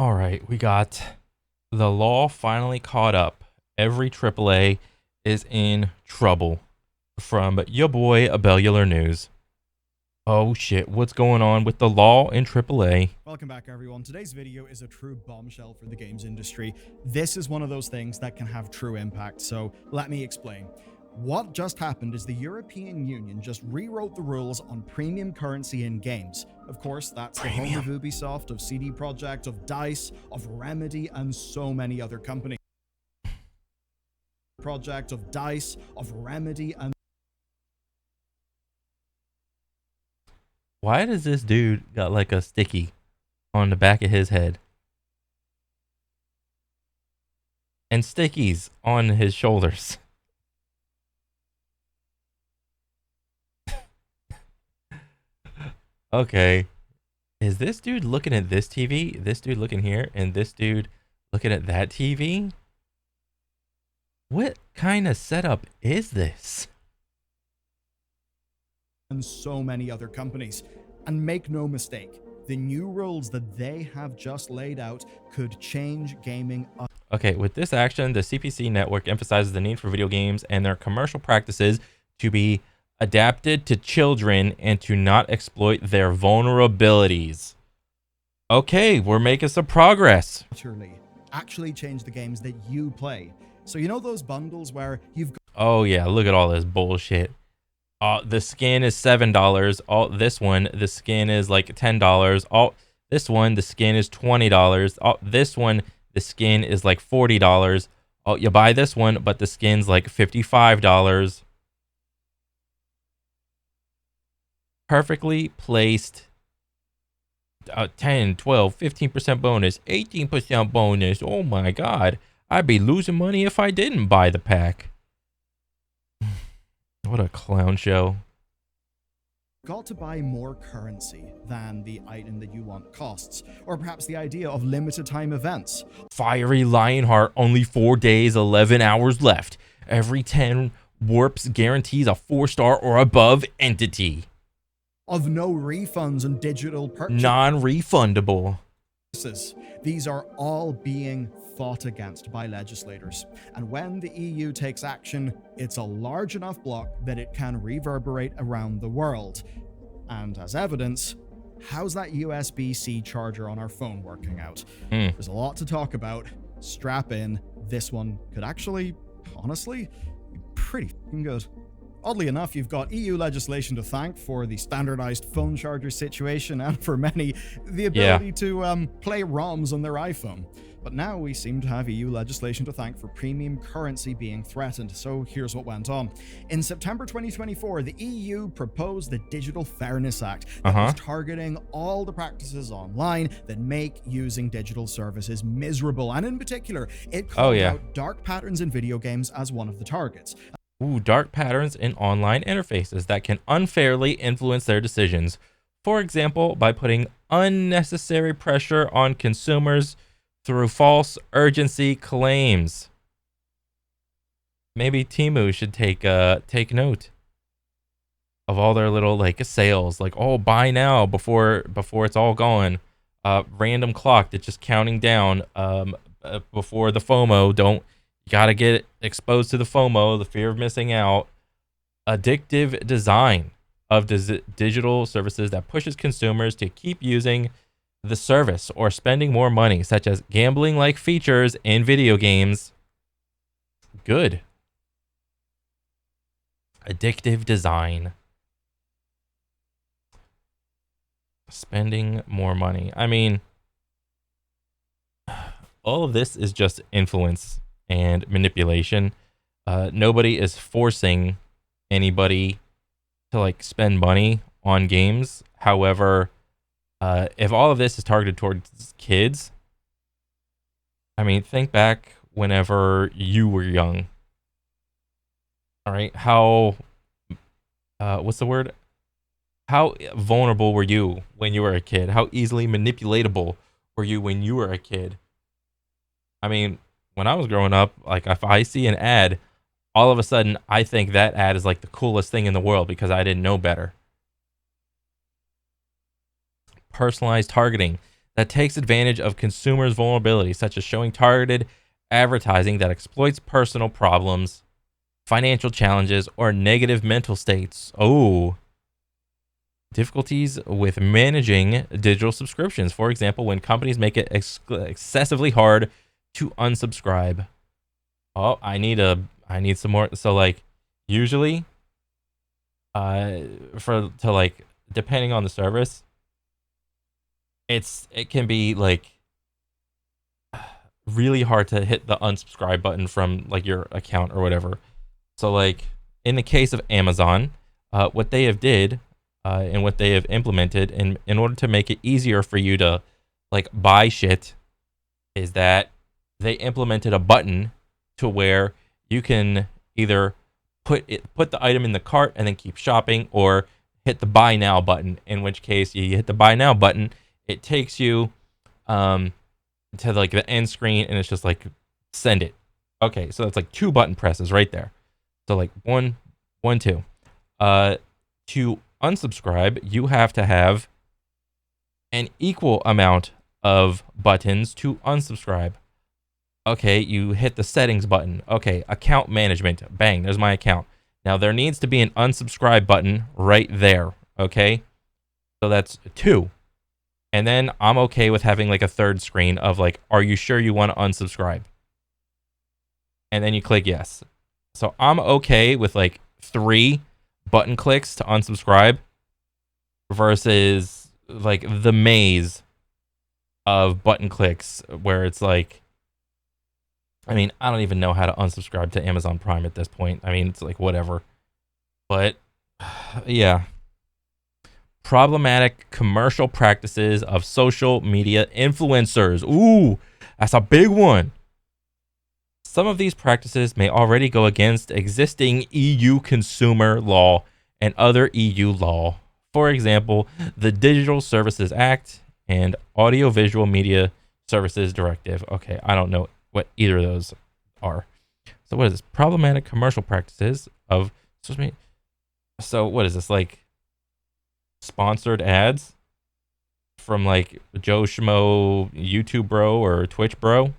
All right, we got the law finally caught up. Every AAA is in trouble. From your boy, Abellular News. Oh shit, what's going on with the law in AAA? Welcome back, everyone. Today's video is a true bombshell for the games industry. This is one of those things that can have true impact, so let me explain. What just happened is the European Union just rewrote the rules on premium currency in games. Of course, that's the home of Ubisoft, of CD Projekt, of DICE, of Remedy, and so many other companies. Project of DICE, of Remedy, and Why does this dude got like a sticky on the back of his head? And stickies on his shoulders. Okay. Is this dude looking at this TV? This dude looking here? And this dude looking at that TV? What kind of setup is this? and so many other companies. And make no mistake, the new rules that they have just laid out could change gaming. Okay, with this action, the CPC network emphasizes the need for video games and their commercial practices to be adapted to children and to not exploit their vulnerabilities. Okay, we're making some progress. Actually change the games that you play. So you know those bundles where you've got Oh yeah, look at all this bullshit. The skin is $7. Oh, this one, the skin is like $10. Oh, this one, the skin is $20. Oh, this one, the skin is like $40. Oh, you buy this one, but the skin's like $55. Perfectly placed 10, 12, 15% bonus, 18% bonus. Oh my God. I'd be losing money if I didn't buy the pack. What a clown show. got to buy more currency than the item that you want costs, or perhaps the idea of limited time events. Fiery Lionheart, only 4 days, 11 hours left. Every 10 warps guarantees a 4-star or above entity. Of no refunds and digital purchases. Non-refundable. These are all being fought against by legislators. And when the EU takes action, it's a large enough block that it can reverberate around the world. And as evidence, how's that USB-C charger on our phone working out? There's a lot to talk about. Strap in. This one could actually, honestly, be pretty good. Oddly enough, you've got EU legislation to thank for the standardized phone charger situation and for many, the ability to play ROMs on their iPhone. But now we seem to have EU legislation to thank for premium currency being threatened. So here's what went on. In September 2024, the EU proposed the Digital Fairness Act that was targeting all the practices online that make using digital services miserable. And in particular, it called out dark patterns in video games as one of the targets. Dark patterns in online interfaces that can unfairly influence their decisions. For example, by putting unnecessary pressure on consumers through false urgency claims. Maybe Temu should take note of all their little like sales, like, oh, buy now before it's all gone. Random clock that's just counting down before the FOMO. You gotta get exposed to the FOMO, the fear of missing out. Addictive design of digital services that pushes consumers to keep using the service or spending more money, such as gambling-like features in video games. Good. Addictive design. Spending more money. I mean, all of this is just influence and manipulation. Nobody is forcing anybody to like spend money on games. However, if all of this is targeted towards kids, I mean, think back whenever you were young. All right, how what's the word? How vulnerable were you when you were a kid? How easily manipulatable were you when you were a kid? I mean, when I was growing up, like if I see an ad, all of a sudden I think that ad is like the coolest thing in the world because I didn't know better. Personalized targeting that takes advantage of consumers' vulnerabilities, such as showing targeted advertising that exploits personal problems, financial challenges, or negative mental states. Oh, difficulties with managing digital subscriptions. For example, when companies make it excessively hard to unsubscribe. Oh, I need some more. So like, usually, like depending on the service, it can be like really hard to hit the unsubscribe button from like your account or whatever. So like in the case of Amazon, what they have did and what they have implemented in order to make it easier for you to like buy shit is that they implemented a button to where you can either put the item in the cart and then keep shopping, or hit the buy now button, in which case you hit the buy now button, it takes you to like the end screen, and it's just like send it. Okay, so that's like 2 button presses right there. So like one, 2. To unsubscribe, you have to have an equal amount of buttons to unsubscribe. Okay, you hit the settings button. Okay, account management. Bang, there's my account. Now there needs to be an unsubscribe button right there. Okay, so that's 2. And then I'm okay with having like a third screen of like, are you sure you want to unsubscribe? And then you click yes. So I'm okay with like 3 button clicks to unsubscribe versus like the maze of button clicks where it's like, I mean, I don't even know how to unsubscribe to Amazon Prime at this point. I mean, it's like whatever. But yeah. Problematic commercial practices of social media influencers. Ooh, that's a big one. Some of these practices may already go against existing EU consumer law and other EU law. For example, the Digital Services Act and Audiovisual Media Services Directive. Okay, I don't know what either of those are. So what is this? Problematic commercial practices of social media. So what is this, like sponsored ads from like Joe Schmo YouTube bro or Twitch bro?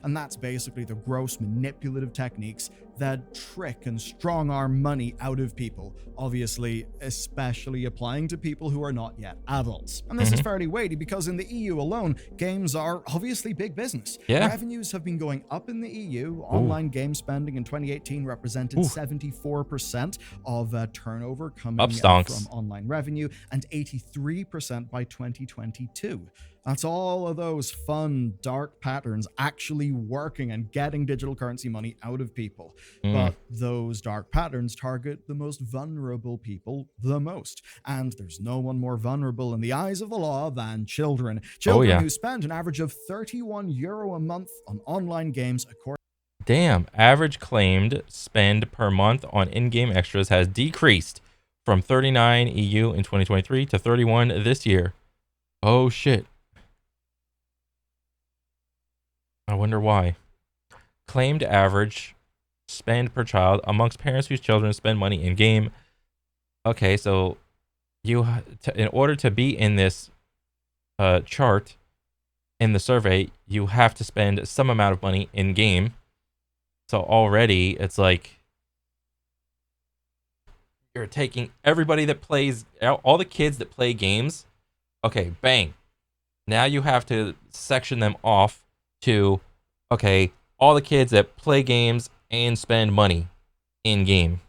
And that's basically the gross manipulative techniques that trick and strong arm money out of people, obviously, especially applying to people who are not yet adults. And this is fairly weighty because in the EU alone, games are obviously big business. Yeah. Revenues have been going up in the EU. Online game spending in 2018 represented 74% of turnover coming from online revenue, and 83% by 2022. That's all of those fun, dark patterns actually working and getting digital currency money out of people. But those dark patterns target the most vulnerable people the most. And there's no one more vulnerable in the eyes of the law than children. Children who spend an average of €31 a month on online games, according. Damn, average claimed spend per month on in-game extras has decreased from 39 EU in 2023 to 31 this year. Oh shit. I wonder why. Claimed average spend per child amongst parents whose children spend money in game. Okay, so in order to be in this chart in the survey, you have to spend some amount of money in game. So already it's like you're taking everybody that plays, all the kids that play games. Okay, bang. Now you have to section them off to, okay, all the kids that play games and spend money in game.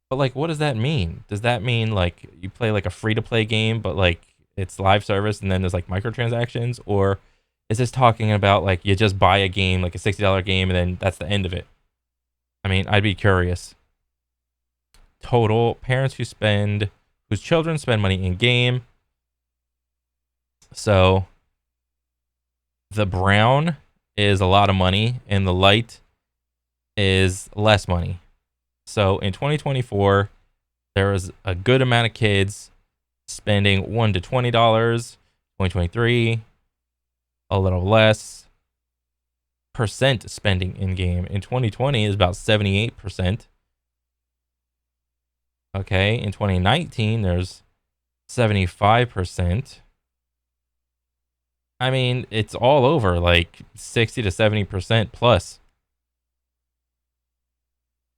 But like, what does that mean? Does that mean like you play like a free to play game, but like it's live service and then there's like microtransactions? Or is this talking about like you just buy a game, like a $60 game, and then that's the end of it? I mean, I'd be curious. Total parents whose children spend money in game. So the brown is a lot of money and the light is less money. So in 2024, there was a good amount of kids spending $1 to $20. 2023, a little less. Percent spending in game in 2020 is about 78%. Okay, in 2019, there's 75%. I mean, it's all over, like 60 to 70% plus.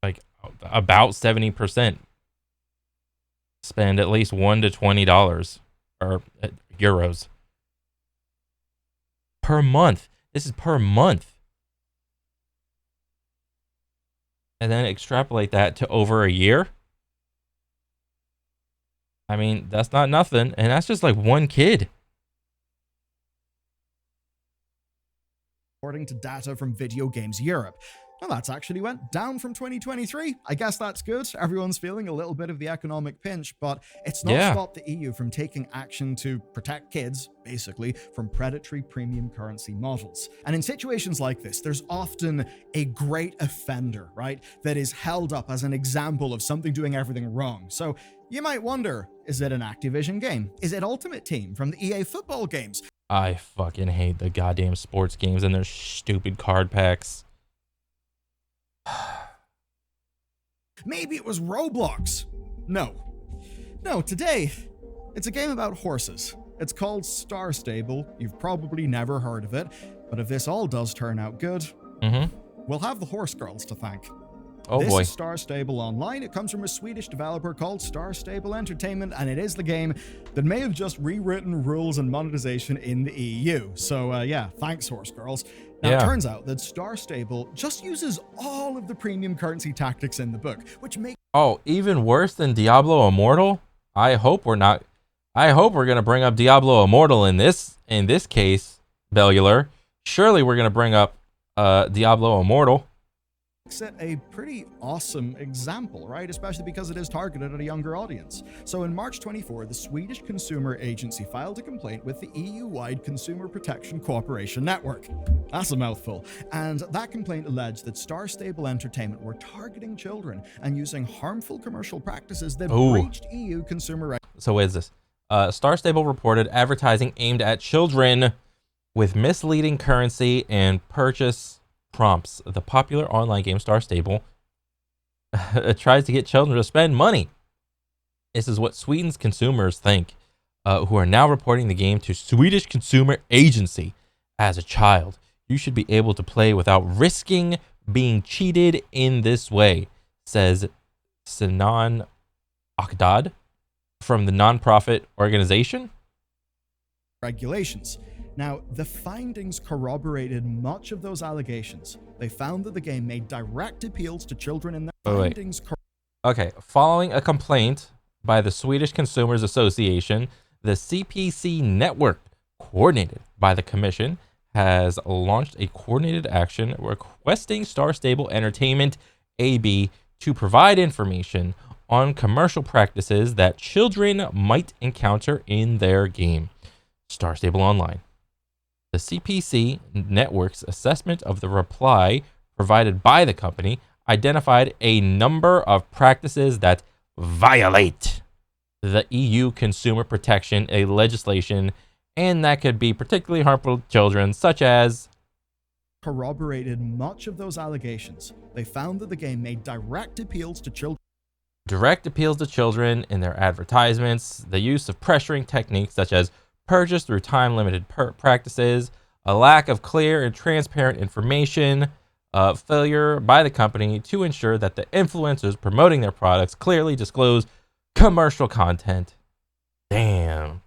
Like about 70% spend at least $1 to $20 or euros per month. This is per month. And then extrapolate that to over a year. I mean, that's not nothing. And that's just like one kid. According to data from Video Games Europe. Well, that's actually went down from 2023. I guess that's good. Everyone's feeling a little bit of the economic pinch, but it's not stopped the EU from taking action to protect kids, basically, from predatory premium currency models. And in situations like this, there's often a great offender, right, that is held up as an example of something doing everything wrong. So you might wonder, is it an Activision game? Is it Ultimate Team from the EA football games? I fucking hate the goddamn sports games and their stupid card packs. Maybe it was Roblox. No, today, it's a game about horses. It's called Star Stable. You've probably never heard of it, but if this all does turn out good, we'll have the horse girls to thank. This is Star Stable Online. It comes from a Swedish developer called Star Stable Entertainment, and it is the game that may have just rewritten rules and monetization in the EU. So yeah, thanks, horse girls. Now, it turns out that Star Stable just uses all of the premium currency tactics in the book, which makes... Oh, even worse than Diablo Immortal? I hope we're not... I hope we're going to bring up Diablo Immortal in this case, Bellular. Surely we're going to bring up Diablo Immortal. It a pretty awesome example, right? Especially because it is targeted at a younger audience. So in March 24, the Swedish Consumer Agency filed a complaint with the EU-wide Consumer Protection Cooperation Network. That's a mouthful. And that complaint alleged that Star Stable Entertainment were targeting children and using harmful commercial practices that breached EU consumer rights. So what is this? Star Stable reported advertising aimed at children with misleading currency and purchase prompts. The popular online game Star Stable tries to get children to spend money. This is what Sweden's consumers think, who are now reporting the game to Swedish Consumer Agency. As a child, you should be able to play without risking being cheated in this way, says Sinan Akdad from the nonprofit organization. Regulations. Now, the findings corroborated much of those allegations. They found that the game made direct appeals to children in their findings. Okay, following a complaint by the Swedish Consumers Association, the CPC network, coordinated by the Commission, has launched a coordinated action requesting Star Stable Entertainment AB to provide information on commercial practices that children might encounter in their game. Star Stable Online. The CPC network's assessment of the reply provided by the company identified a number of practices that violate the EU consumer protection legislation and that could be particularly harmful to children, such as... Corroborated much of those allegations. They found that the game made direct appeals to children. Direct appeals to children in their advertisements, the use of pressuring techniques such as purchase through time-limited practices, a lack of clear and transparent information, failure by the company to ensure that the influencers promoting their products clearly disclose commercial content. Damn.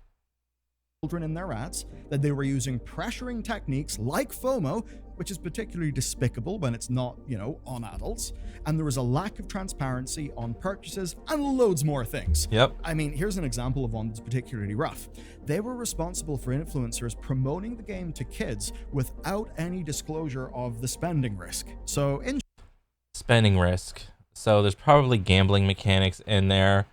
Children in their ads, that they were using pressuring techniques like FOMO, which is particularly despicable when it's not, on adults, and there was a lack of transparency on purchases and loads more things. Yep. I mean, here's an example of one that's particularly rough. They were responsible for influencers promoting the game to kids without any disclosure of the spending risk. So, spending risk. So there's probably gambling mechanics in there.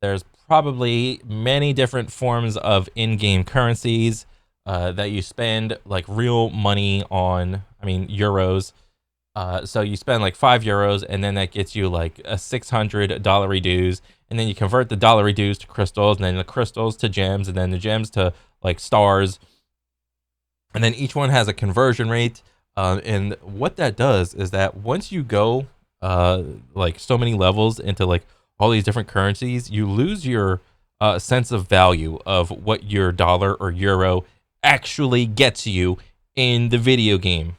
There's probably many different forms of in-game currencies that you spend like real money on, euros. So you spend like €5 and then that gets you like a $600 dues. And then you convert the dollar dues to crystals and then the crystals to gems and then the gems to like stars. And then each one has a conversion rate. And what that does is that once you go like so many levels into like all these different currencies, you lose your sense of value of what your dollar or euro actually gets you in the video game.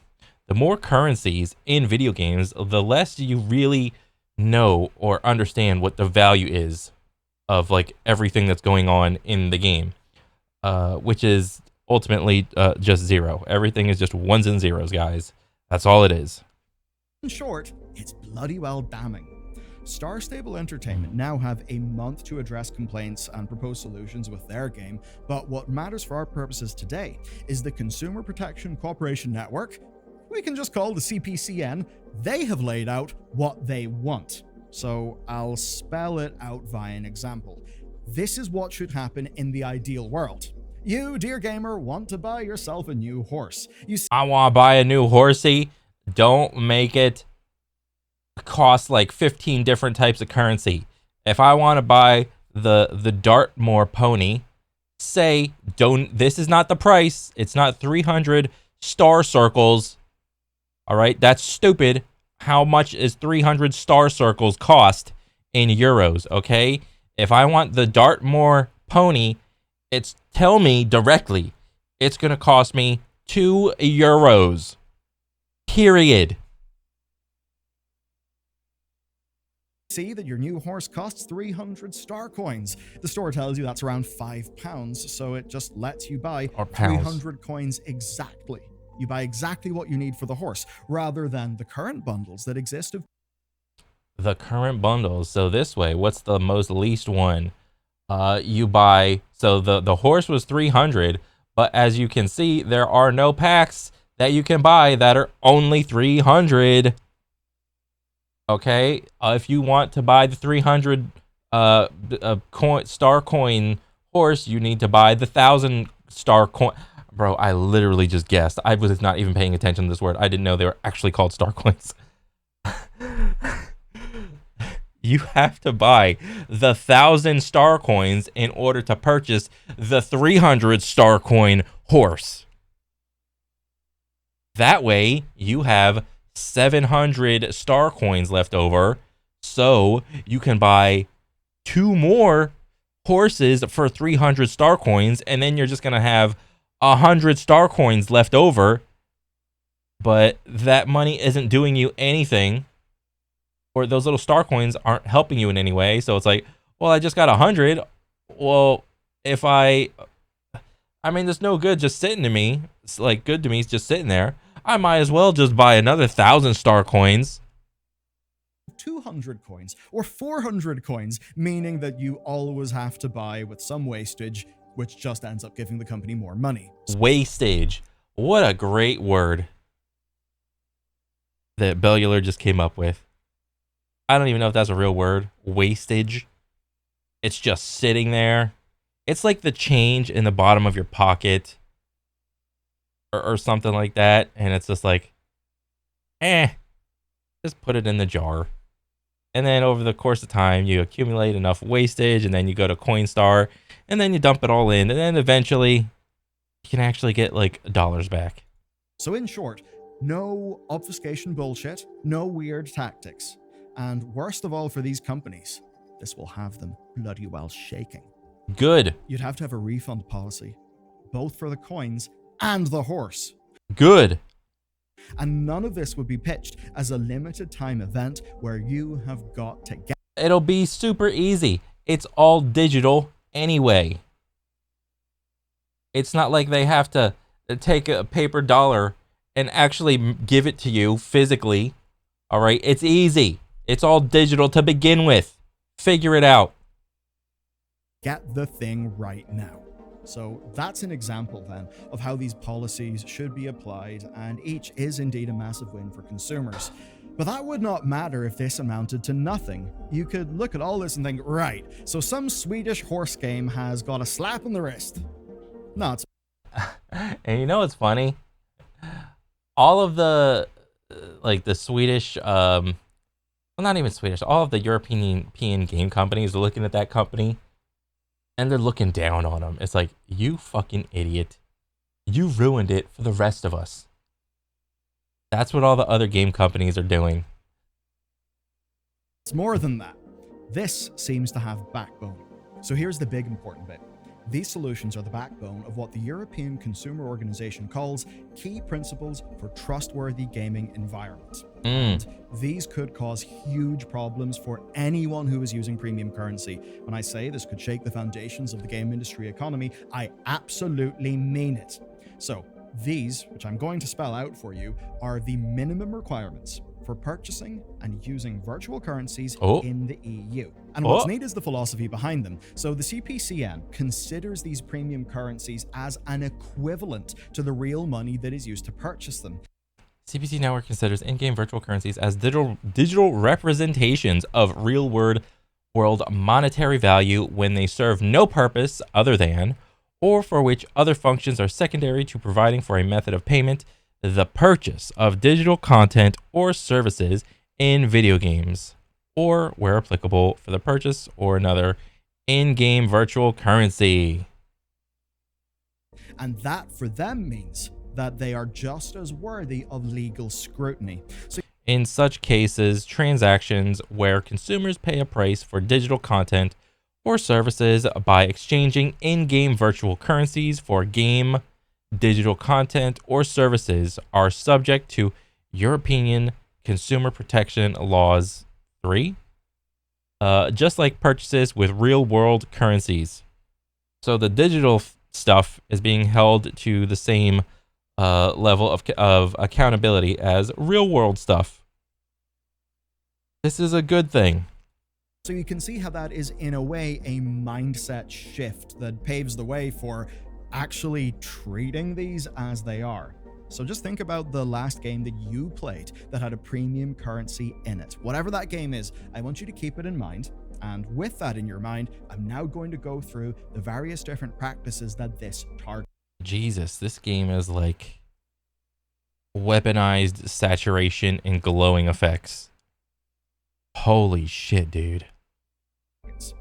The more currencies in video games, the less you really know or understand what the value is of like everything that's going on in the game, which is ultimately just zero. Everything is just ones and zeros, guys. That's all it is. In short, it's bloody well damning. Star Stable Entertainment now have a month to address complaints and propose solutions with their game, but what matters for our purposes today is the Consumer Protection Cooperation Network, we can just call the CPCN. They have laid out what they want. So I'll spell it out via an example. This is what should happen in the ideal world. You, dear gamer, want to buy yourself a new horse. I want to buy a new horsey. Don't make it cost like 15 different types of currency. If I want to buy the Dartmoor pony, say don't. This is not the price. It's not 300 star circles. All right, that's stupid. How much is 300 star circles cost in euros? Okay, if I want the Dartmoor pony, it's tell me directly. It's gonna cost me 2 euros. Period. See that your new horse costs 300 star coins. The store tells you that's around £5, so it just lets you buy 300 coins exactly. You buy exactly what you need for the horse, rather than the current bundles that exist. The current bundles. So this way, what's the most least one? You buy, so the horse was 300, but as you can see, there are no packs that you can buy that are only 300. Okay, if you want to buy the 300 star coin horse, you need to buy the 1,000 star coin. Bro, I literally just guessed. I was not even paying attention to this word. I didn't know they were actually called star coins. You have to buy the 1,000 star coins in order to purchase the 300 star coin horse. That way, you have 700 star coins left over, so you can buy 2 more horses for 300 star coins, and then you're just gonna have 100 star coins left over, but that money isn't doing you anything, or those little star coins aren't helping you in any way. So it's like, well, I just got 100. Well, if I mean, there's no good just sitting to me. It's like good to me, it's just sitting there. I might as well just buy another 1,000 star coins. 200 coins or 400 coins, meaning that you always have to buy with some wastage, which just ends up giving the company more money. Wastage. What a great word that Bellular just came up with. I don't even know if that's a real word. Wastage. It's just sitting there. It's like the change in the bottom of your pocket or something like that. And it's just like, just put it in the jar. And then over the course of time, you accumulate enough wastage, and then you go to Coinstar, and then you dump it all in, and then eventually you can actually get like dollars back. So in short, no obfuscation bullshit, no weird tactics. And worst of all for these companies, this will have them bloody well shaking. Good. You'd have to have a refund policy, both for the coins and the horse. Good. And none of this would be pitched as a limited time event where you have got to get. It'll be super easy. It's all digital anyway. It's not like they have to take a paper dollar and actually give it to you physically. All right, it's easy. It's all digital to begin with. Figure it out. Get the thing right now. So that's an example then of how these policies should be applied, and each is indeed a massive win for consumers. But that would not matter if this amounted to nothing. You could look at all this and think, right, so some Swedish horse game has got a slap on the wrist. No, it's... And you know what's funny? All of the, like the Swedish, well, not even Swedish, all of the European game companies are looking at that company, and they're looking down on them. It's like, you fucking idiot. You ruined it for the rest of us. That's what all the other game companies are doing. It's more than that. This seems to have backbone. So here's the big important bit. These solutions are the backbone of what the European Consumer Organization calls key principles for trustworthy gaming environments. And these could cause huge problems for anyone who is using premium currency. When I say this could shake the foundations of the game industry economy, I absolutely mean it. So these, which I'm going to spell out for you, are the minimum requirements for purchasing and using virtual currencies in the EU. And what's neat is the philosophy behind them. So the CPCN considers these premium currencies as an equivalent to the real money that is used to purchase them. CPC Network considers in-game virtual currencies as digital representations of real-world monetary value when they serve no purpose other than, or for which other functions are secondary to providing for a method of payment, the purchase of digital content or services in video games, or where applicable for the purchase or another in-game virtual currency. And that for them means that they are just as worthy of legal scrutiny. So in such cases, transactions where consumers pay a price for digital content or services by exchanging in-game virtual currencies for game digital content or services are subject to European Consumer Protection Laws 3, just like purchases with real-world currencies. So the digital stuff is being held to the same level of accountability as real-world stuff. This is a good thing. So you can see how that is, in a way, a mindset shift that paves the way for actually treating these as they are. So just think about the last game that you played that had a premium currency in it. Whatever that game is, I want you to keep it in mind. And with that in your mind, I'm now going to go through the various different practices that this targets. Jesus, this game is like weaponized saturation and glowing effects. Holy shit, dude.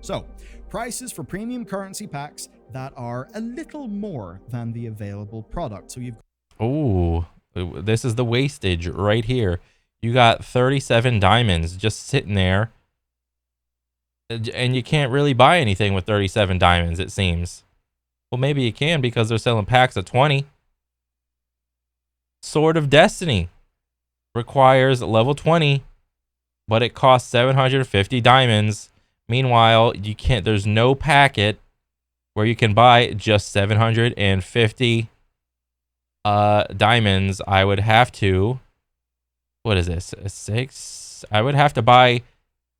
So, prices for premium currency packs that are a little more than the available product. So you've this is the wastage right here. You got 37 diamonds just sitting there, and you can't really buy anything with 37 diamonds, it seems. Well, maybe you can because they're selling packs of 20. Sword of Destiny requires level 20, but it costs 750 diamonds. Meanwhile, you can't. There's no packet where you can buy just 750 diamonds. I would have to. What is this? A 6? I would have to buy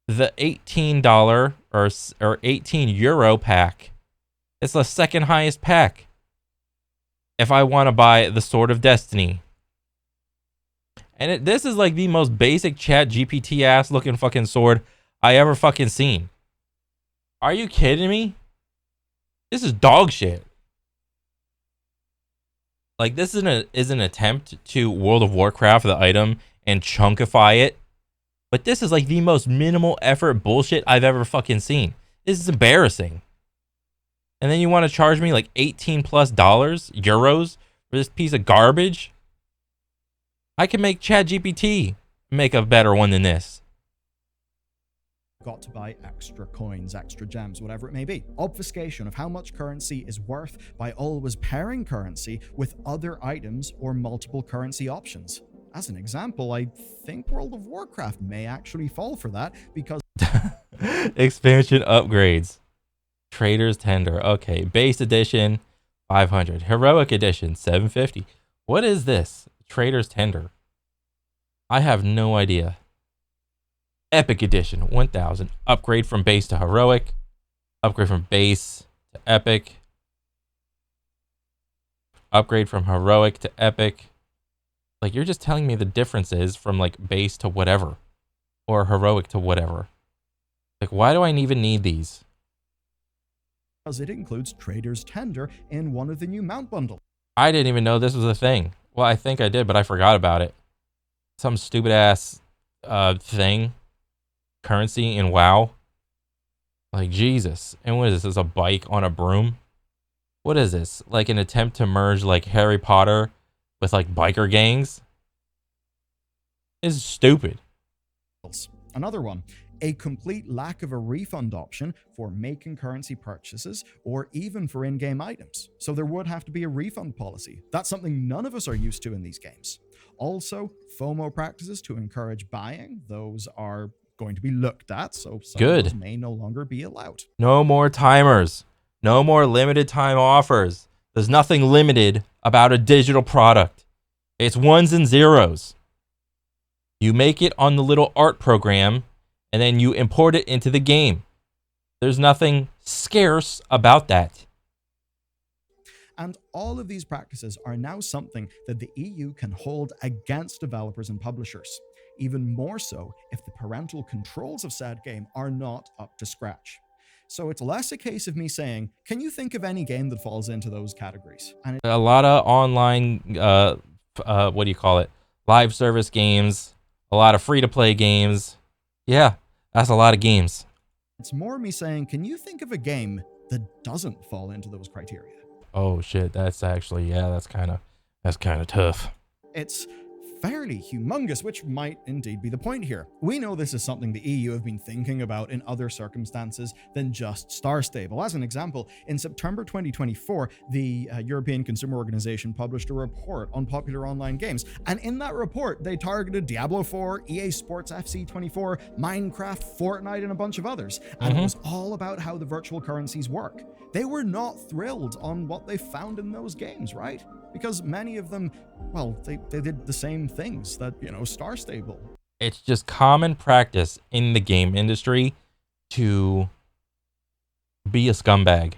the $18 or 18 euro pack. It's the second highest pack. If I want to buy the Sword of Destiny. And this is like the most basic chat GPT ass looking fucking sword I ever fucking seen. Are you kidding me? This is dog shit. Like, this is an attempt to World of Warcraft the item and chunkify it. But this is like the most minimal effort bullshit I've ever fucking seen. This is embarrassing. And then you want to charge me like $18+ euros for this piece of garbage? I can make ChatGPT make a better one than this. Got to buy extra coins, extra gems, whatever it may be. Obfuscation of how much currency is worth by always pairing currency with other items or multiple currency options. As an example, I think World of Warcraft may actually fall for that because expansion upgrades. Trader's Tender. Okay, base edition 500. Heroic edition 750. What is this? Trader's Tender. I have no idea. Epic edition 1000. Upgrade from base to heroic. Upgrade from base to epic. Upgrade from heroic to epic. Like, you're just telling me the differences from like base to whatever or heroic to whatever. Like, why do I even need these? Because it includes Trader's Tender in one of the new mount bundles. I didn't even know this was a thing. Well, I think I did, but I forgot about it. Some stupid ass thing. Currency in WoW. Like, Jesus. And what is this? Is a bike on a broom? What is this? Like an attempt to merge like Harry Potter with like biker gangs? This is stupid. Another one a complete lack of a refund option for making currency purchases or even for in-game items. So there would have to be a refund policy. That's something none of us are used to in these games. Also, FOMO practices to encourage buying, those are going to be looked at, so some of those may no longer be allowed. No more timers. No more limited time offers. There's nothing limited about a digital product. It's ones and zeros. You make it on the little art program, and then you import it into the game. There's nothing scarce about that. And all of these practices are now something that the EU can hold against developers and publishers, even more so if the parental controls of said game are not up to scratch. So it's less a case of me saying, can you think of any game that falls into those categories? And a lot of online, live service games, a lot of free-to-play games. Yeah, that's a lot of games. It's more me saying, can you think of a game that doesn't fall into those criteria? Oh shit, that's actually, that's kind of tough. It's fairly humongous, which might indeed be the point here. We know this is something the EU have been thinking about in other circumstances than just Star Stable. As an example, in September 2024, the European Consumer Organization published a report on popular online games, and in that report, they targeted Diablo 4, EA Sports FC 24, Minecraft, Fortnite, and a bunch of others, and it was all about how the virtual currencies work. They were not thrilled on what they found in those games, right? Because many of them, well, they did the same things that, Star Stable. It's just common practice in the game industry to be a scumbag.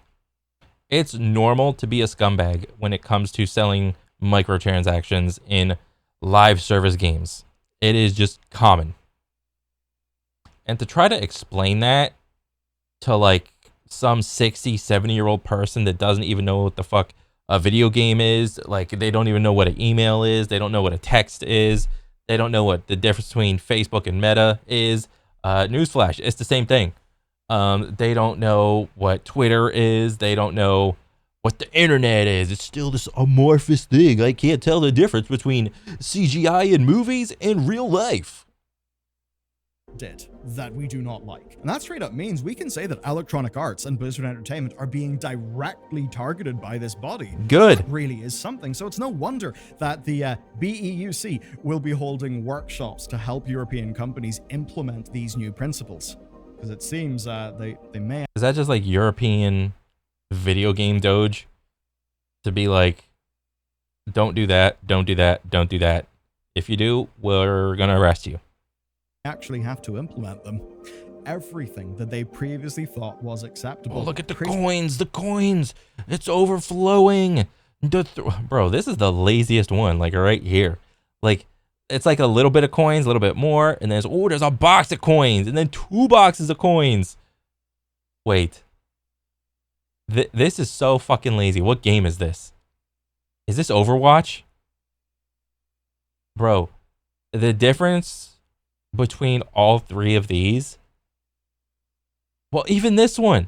It's normal to be a scumbag when it comes to selling microtransactions in live service games. It is just common. And to try to explain that to like some 60, 70-year-old person that doesn't even know what the fuck a video game is, like they don't even know what an email is, they don't know what a text is, they don't know what the difference between Facebook and Meta is. Newsflash, it's the same thing. They don't know what Twitter is, they don't know what the internet is. It's still this amorphous thing. I can't tell the difference between CGI in movies and real life. That we do not like. And that straight up means we can say that Electronic Arts and Blizzard Entertainment are being directly targeted by this body. Good. That really is something. So it's no wonder that the BEUC will be holding workshops to help European companies implement these new principles. Because it seems they may... Is that just like European video game doge? To be like, don't do that, don't do that, don't do that. If you do, we're going to arrest you. Actually have to implement them. Everything that they previously thought was acceptable. Oh, look at the coins. It's overflowing. Bro, this is the laziest one, like right here. Like, it's like a little bit of coins, a little bit more, and there's a box of coins, and then 2 boxes of coins. Wait. This is so fucking lazy. What game is this? Is this Overwatch? Bro, the difference between all 3 of these, well, even this one,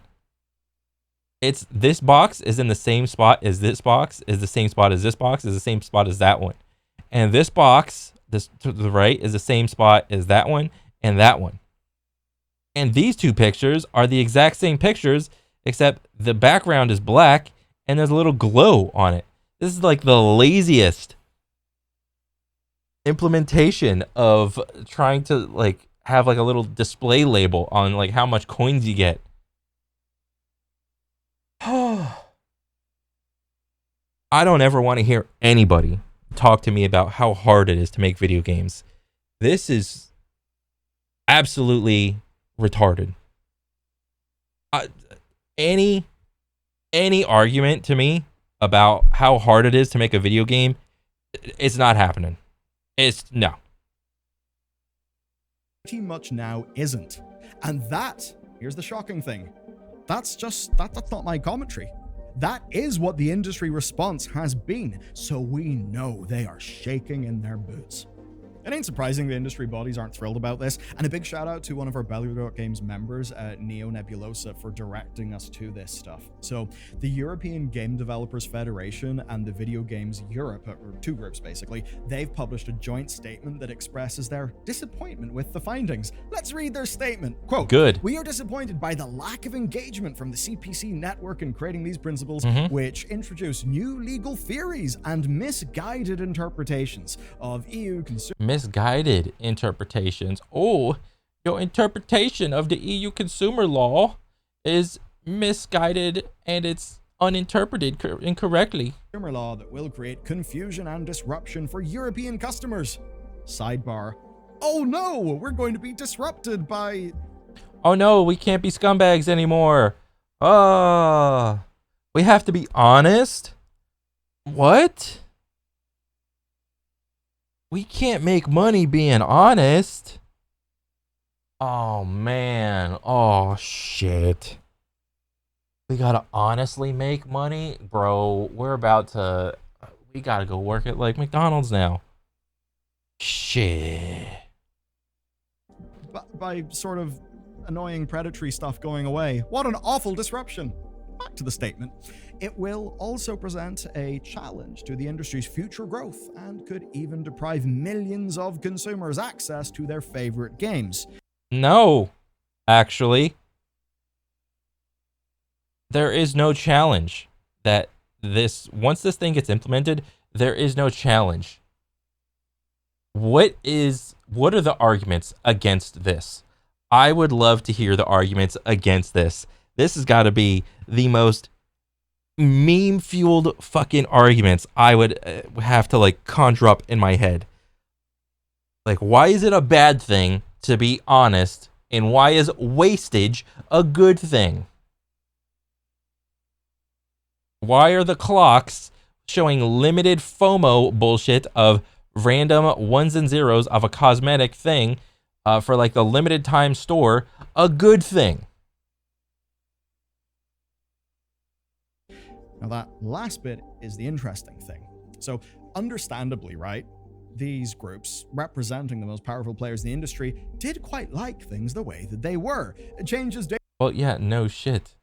it's this box is in the same spot as this box, is the same spot as this box, is the same spot as that one, and this box, this to the right, is the same spot as that one and that one, and these 2 pictures are the exact same pictures, except the background is black and there's a little glow on it. This is like the laziest implementation of trying to like have like a little display label on like how much coins you get. I don't ever want to hear anybody talk to me about how hard it is to make video games. This is absolutely retarded. Any argument to me about how hard it is to make a video game, it's not happening. It's no. Pretty much now isn't. And here's the shocking thing. That's not my commentary. That is what the industry response has been. So we know they are shaking in their boots. It ain't surprising the industry bodies aren't thrilled about this, and a big shout out to one of our Belgrade Games members, Neo Nebulosa, for directing us to this stuff. So, the European Game Developers Federation and the Video Games Europe, or two groups basically, they've published a joint statement that expresses their disappointment with the findings. Let's read their statement. Quote, Good. "We are disappointed by the lack of engagement from the CPC network in creating these principles, which introduce new legal theories and misguided interpretations of EU consumer Misguided interpretations. Oh, your interpretation of the EU consumer law is misguided and it's uninterpreted incorrectly. law that will create confusion and disruption for European customers." Sidebar. Oh no, we're going to be disrupted by... Oh no, we can't be scumbags anymore. We have to be honest? What? We can't make money being honest. Oh man. Oh shit. We gotta honestly make money? Bro, we gotta go work at like McDonald's now. Shit. by sort of annoying predatory stuff going away. What an awful disruption. Back to the statement. It will also present a challenge to the industry's future growth and could even deprive millions of consumers access to their favorite games. No, actually, there is no challenge that once this thing gets implemented, there is no challenge. What are the arguments against this? I would love to hear the arguments against this. This has got to be the most meme-fueled fucking arguments I would have to like conjure up in my head. Like, why is it a bad thing to be honest, and why is wastage a good thing? Why are the clocks showing limited FOMO bullshit of random ones and zeros of a cosmetic thing for like the limited time store a good thing? Now, that last bit is the interesting thing. So, understandably, right, these groups, representing the most powerful players in the industry, did quite like things the way that they were. Change is Well, yeah, no shit.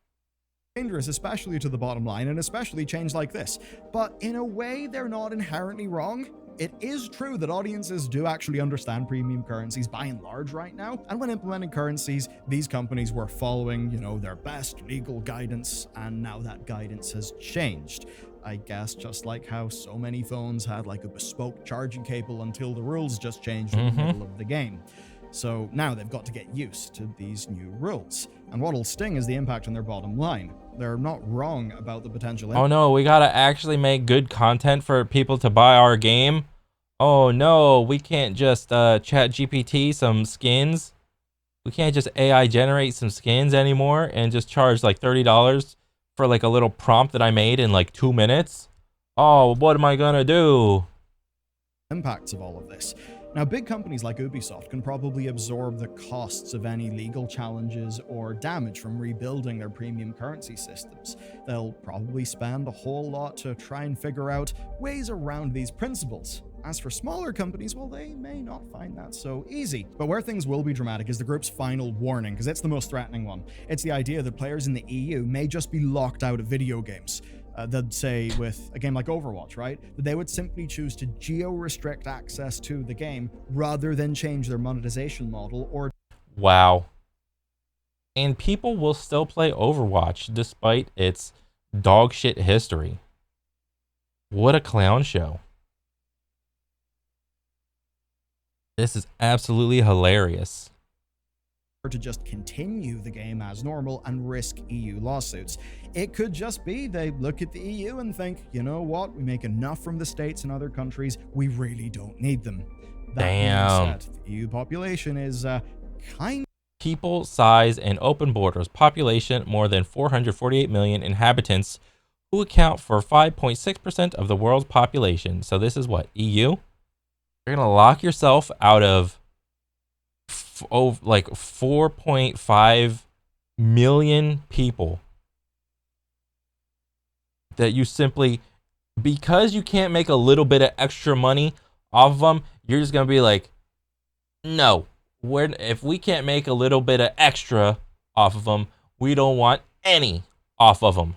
dangerous, especially to the bottom line, and especially change like this. But in a way, they're not inherently wrong. It is true that audiences do actually understand premium currencies by and large right now, and when implementing currencies, these companies were following, their best legal guidance, and now that guidance has changed. I guess just like how so many phones had like a bespoke charging cable until the rules just changed in the middle of the game. So now they've got to get used to these new rules. And what'll sting is the impact on their bottom line. They're not wrong about the potential impact. Oh no, we gotta actually make good content for people to buy our game. Oh no, we can't just chat GPT some skins. We can't just AI generate some skins anymore and just charge like $30 for like a little prompt that I made in like 2 minutes. Oh, what am I gonna do? Impacts of all of this. Now, big companies like Ubisoft can probably absorb the costs of any legal challenges or damage from rebuilding their premium currency systems. They'll probably spend a whole lot to try and figure out ways around these principles. As for smaller companies, well, they may not find that so easy. But where things will be dramatic is the group's final warning, because it's the most threatening one. It's the idea that players in the EU may just be locked out of video games. They'd say with a game like Overwatch, right, that they would simply choose to geo-restrict access to the game rather than change their monetization model or... Wow. And people will still play Overwatch despite its dog shit history. What a clown show. This is absolutely hilarious. to just continue the game as normal and risk EU lawsuits. It could just be they look at the EU and think, you know what, we make enough from the States and other countries, we really don't need them. That Damn. being said, the EU population is kind People, size, and open borders. Population, more than 448 million inhabitants, who account for 5.6% of the world's population. So this is what, EU? You're going to lock yourself out of like 4.5 million people that you simply, because you can't make a little bit of extra money off of them, you're just gonna be like, no, if we can't make a little bit of extra off of them, we don't want any off of them.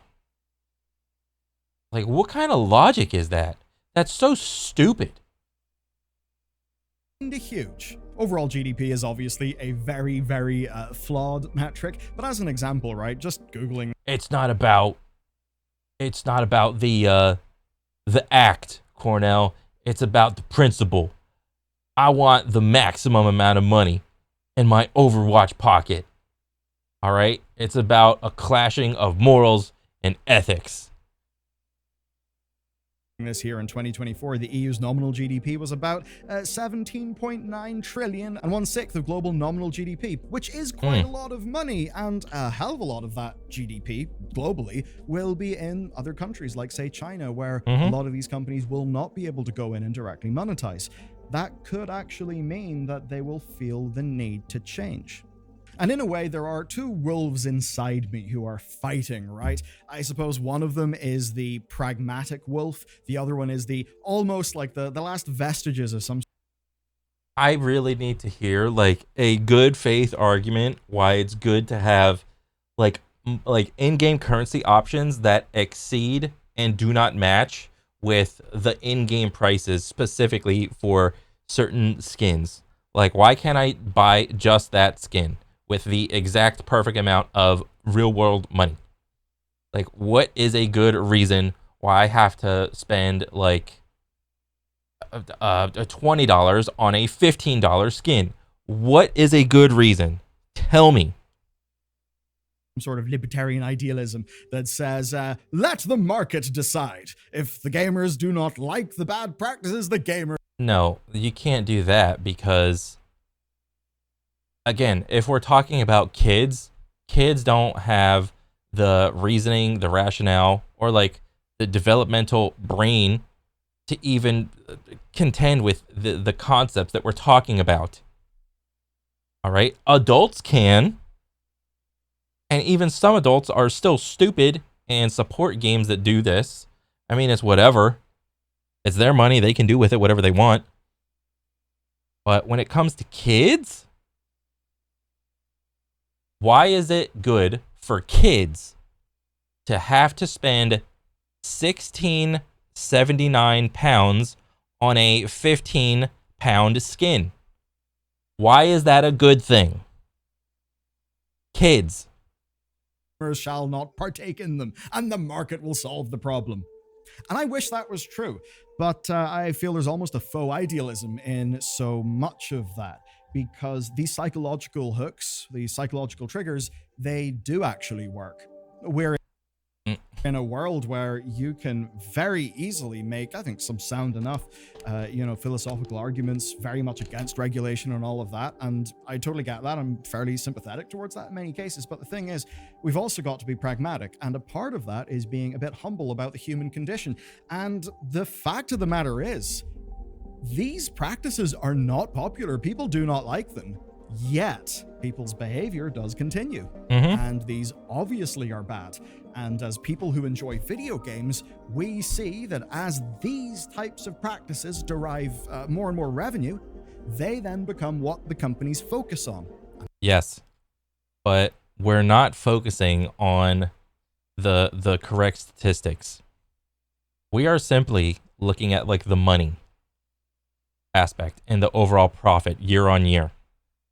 Like, what kind of logic is that? That's so stupid. Huge. Overall GDP is obviously a very, very flawed metric, but as an example, right, just Googling. It's not about the act, Cornel. It's about the principle. I want the maximum amount of money in my Overwatch pocket. All right? It's about a clashing of morals and ethics. This year in 2024, the EU's nominal GDP was about 17.9 trillion and 1/6 of global nominal GDP, which is quite a lot of money, and a hell of a lot of that GDP globally will be in other countries like, say, China, where a lot of these companies will not be able to go in and directly monetize. That could actually mean that they will feel the need to change. And in a way, there are two wolves inside me who are fighting, right? I suppose one of them is the pragmatic wolf. The other one is the almost like the last vestiges of some. I really need to hear like a good faith argument why it's good to have like in-game currency options that exceed and do not match with the in-game prices specifically for certain skins. Like, why can't I buy just that skin with the exact perfect amount of real-world money? Like, what is a good reason why I have to spend like $20 on a $15 skin? What is a good reason? Tell me. Sort of libertarian idealism that says, let the market decide. If the gamers do not like the bad practices, the gamer. No, you can't do that because, again, if we're talking about kids, kids don't have the reasoning, the rationale, or like the developmental brain to even contend with the concepts that we're talking about. All right, adults can. And even some adults are still stupid and support games that do this. I mean, it's whatever. It's their money. They can do with it whatever they want. But when it comes to kids, why is it good for kids to have to spend £16.79 on a £15 skin? Why is that a good thing? Kids shall not partake in them, and the market will solve the problem. And I wish that was true, but I feel there's almost a faux idealism in so much of that, because these psychological hooks, these psychological triggers, they do actually work. We're in a world where you can very easily make, I think, some sound enough, philosophical arguments very much against regulation and all of that. And I totally get that. I'm fairly sympathetic towards that in many cases. But the thing is, we've also got to be pragmatic. And a part of that is being a bit humble about the human condition. And the fact of the matter is, these practices are not popular. People do not like them. Yet, people's behavior does continue. And these obviously are bad. And as people who enjoy video games, we see that as these types of practices derive more and more revenue, they then become what the companies focus on. Yes, but we're not focusing on the correct statistics. We are simply looking at like the money aspect and the overall profit year on year.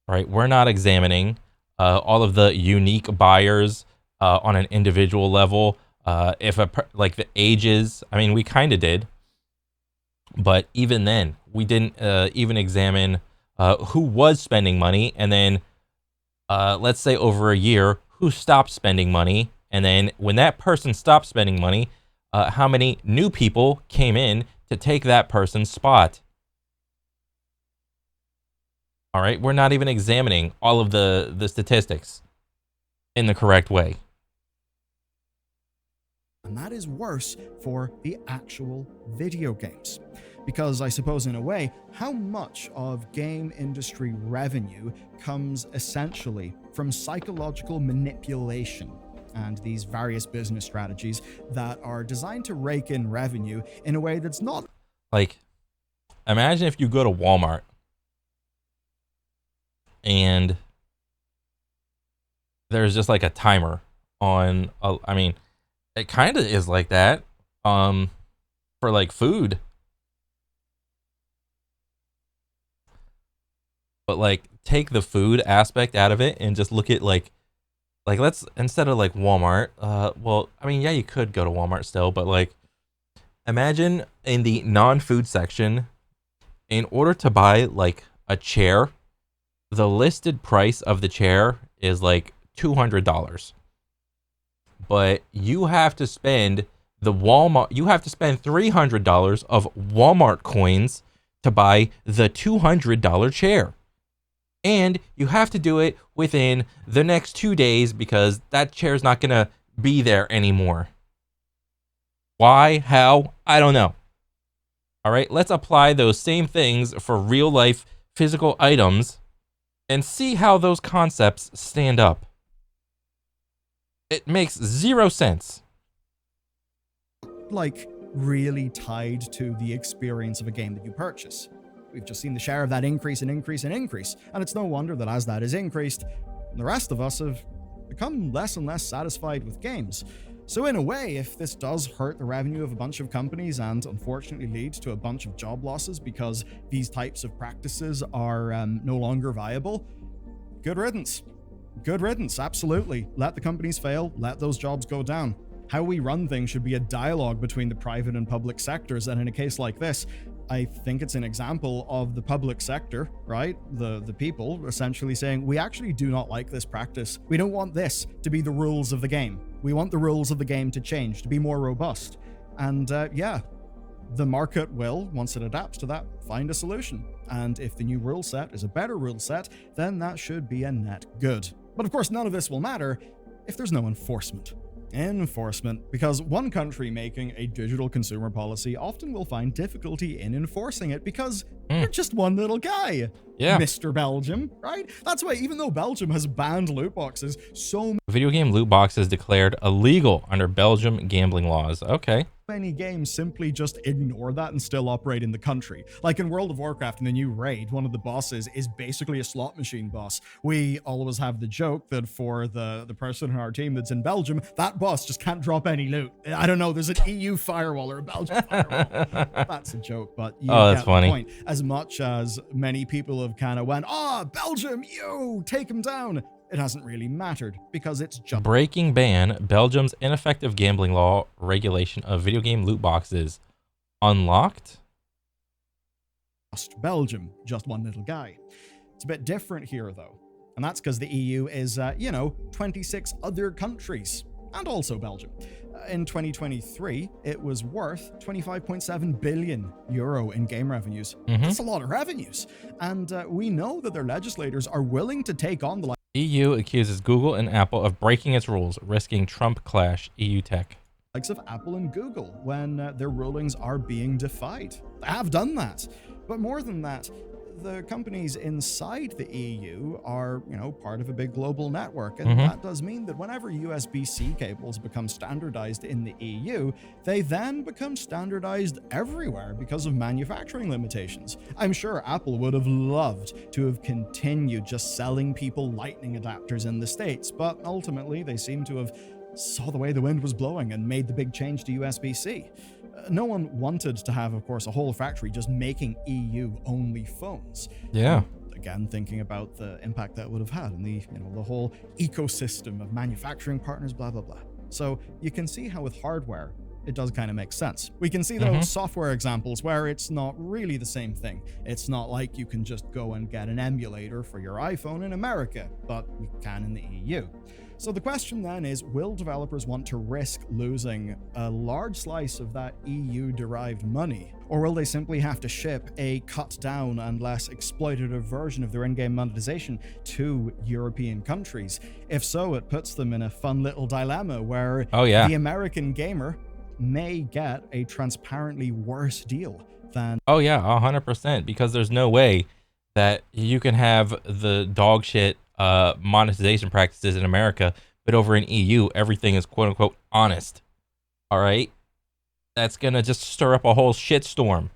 Right? We're not examining all of the unique buyers on an individual level. If like the ages, I mean, we kind of did, but even then, we didn't even examine who was spending money, and then let's say over a year, who stopped spending money, and then when that person stopped spending money, how many new people came in to take that person's spot. All right, we're not even examining all of the statistics in the correct way. And that is worse for the actual video games. Because I suppose in a way, how much of game industry revenue comes essentially from psychological manipulation and these various business strategies that are designed to rake in revenue in a way that's not... Like, imagine if you go to Walmart and there's just like a timer on, I mean, it kind of is like that for like food. But like take the food aspect out of it and just look at like let's, instead of like Walmart, well, I mean, yeah, you could go to Walmart still, but like imagine in the non-food section, in order to buy like a chair, the listed price of the chair is like $200. But you have to spend you have to spend $300 of Walmart coins to buy the $200 chair. And you have to do it within the next 2 days because that chair's not going to be there anymore. Why? How? I don't know. All right, let's apply those same things for real life physical items and see how those concepts stand up. It makes zero sense. Like, really tied to the experience of a game that you purchase. We've just seen the share of that increase and increase and increase, and it's no wonder that as that is increased, the rest of us have become less and less satisfied with games. So in a way, if this does hurt the revenue of a bunch of companies and unfortunately leads to a bunch of job losses because these types of practices are no longer viable, good riddance. Good riddance, absolutely. Let the companies fail, let those jobs go down. How we run things should be a dialogue between the private and public sectors, and in a case like this, I think it's an example of the public sector, right? The people essentially saying, we actually do not like this practice. We don't want this to be the rules of the game. We want the rules of the game to change, to be more robust. And yeah, the market will, once it adapts to that, find a solution. And if the new rule set is a better rule set, then that should be a net good. But of course, none of this will matter if there's no enforcement. Because one country making a digital consumer policy often will find difficulty in enforcing it because you're just one little guy. Yeah. Mr. Belgium, right? That's why even though Belgium has banned loot boxes, so Video game loot boxes declared illegal under Belgium gambling laws. Okay. many games simply just ignore that and still operate in the country. Like in World of Warcraft in the new raid, one of the bosses is basically a slot machine boss. We always have the joke that for the person in our team that's in Belgium, that boss just can't drop any loot. I don't know, there's an EU firewall or a Belgian firewall. That's a joke, but you that's get funny. the point. As much as many people have kind of went, Belgium, you take him down, it hasn't really mattered because it's just Breaking ban Belgium's ineffective gambling law regulation of video game loot boxes. Unlocked? Belgium, just one little guy. It's a bit different here though, and that's because the EU is, 26 other countries, and also Belgium. In 2023, it was worth 25.7 billion euro in game revenues. That's a lot of revenues, and we know that their legislators are willing to take on the EU accuses Google and Apple of breaking its rules, risking Trump clash EU tech. likes of Apple and Google when their rulings are being defied. They have done that. But more than that, the companies inside the EU are, part of a big global network. And that does mean that whenever USB-C cables become standardized in the EU, they then become standardized everywhere because of manufacturing limitations. I'm sure Apple would have loved to have continued just selling people lightning adapters in the States, but ultimately they seem to have saw the way the wind was blowing and made the big change to USB-C. No one wanted to have, of course, a whole factory just making EU-only phones. Yeah. Again, thinking about the impact that would have had in the, the whole ecosystem of manufacturing partners, blah, blah, blah. So you can see how with hardware, it does kind of make sense. We can see those software examples where it's not really the same thing. It's not like you can just go and get an emulator for your iPhone in America, but you can in the EU. So the question then is, will developers want to risk losing a large slice of that EU-derived money? Or will they simply have to ship a cut-down and less exploitative version of their in-game monetization to European countries? If so, it puts them in a fun little dilemma where the American gamer may get a transparently worse deal than 100%, because there's no way that you can have the dog shit monetization practices in America, but over in EU everything is quote unquote honest. All right, that's gonna just stir up a whole shitstorm.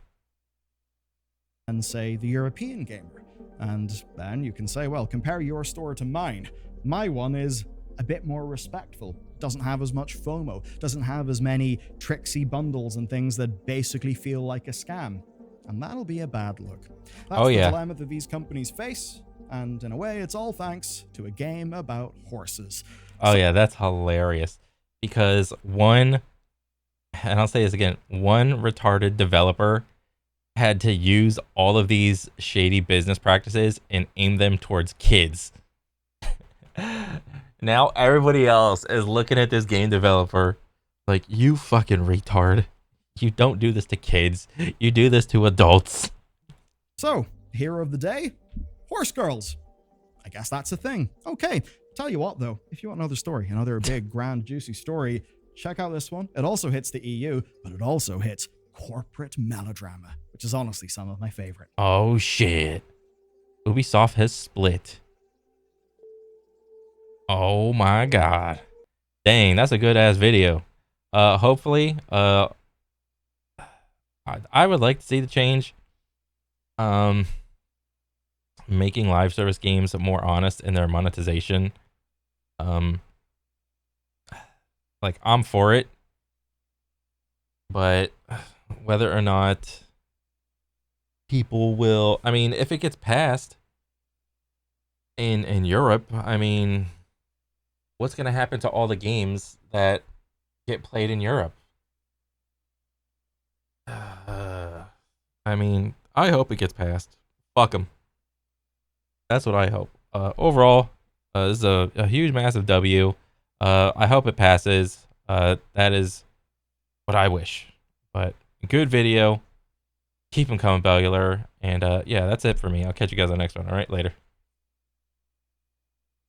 and say the European gamer. And then you can say, well, compare your store to mine. My one is a bit more respectful, doesn't have as much FOMO, doesn't have as many tricksy bundles and things that basically feel like a scam. And that'll be a bad look. That's the dilemma that these companies face, and in a way, it's all thanks to a game about horses. Yeah, that's hilarious. Because one, and I'll say this again, one retarded developer had to use all of these shady business practices and aim them towards kids. Now everybody else is looking at this game developer like, you fucking retard. You don't do this to kids. You do this to adults. So, hero of the day? Horse girls. I guess that's a thing. Okay, tell you what though, if you want another story, another big, grand, juicy story, check out this one. It also hits the EU, but it also hits corporate melodrama, which is honestly some of my favorite. Oh shit. Ubisoft has split. Oh my god. Dang, that's a good ass video. Hopefully, I would like to see the change. Making live service games more honest in their monetization. Like, I'm for it. But whether or not people will, I mean, if it gets passed in Europe, I mean, what's going to happen to all the games that get played in Europe? I mean, I hope it gets passed. Fuck them. That's what I hope. Overall, this is a huge, massive W. I hope it passes. That is what I wish. But good video. Keep them coming, Bellular. And yeah, that's it for me. I'll catch you guys on the next one. All right, later.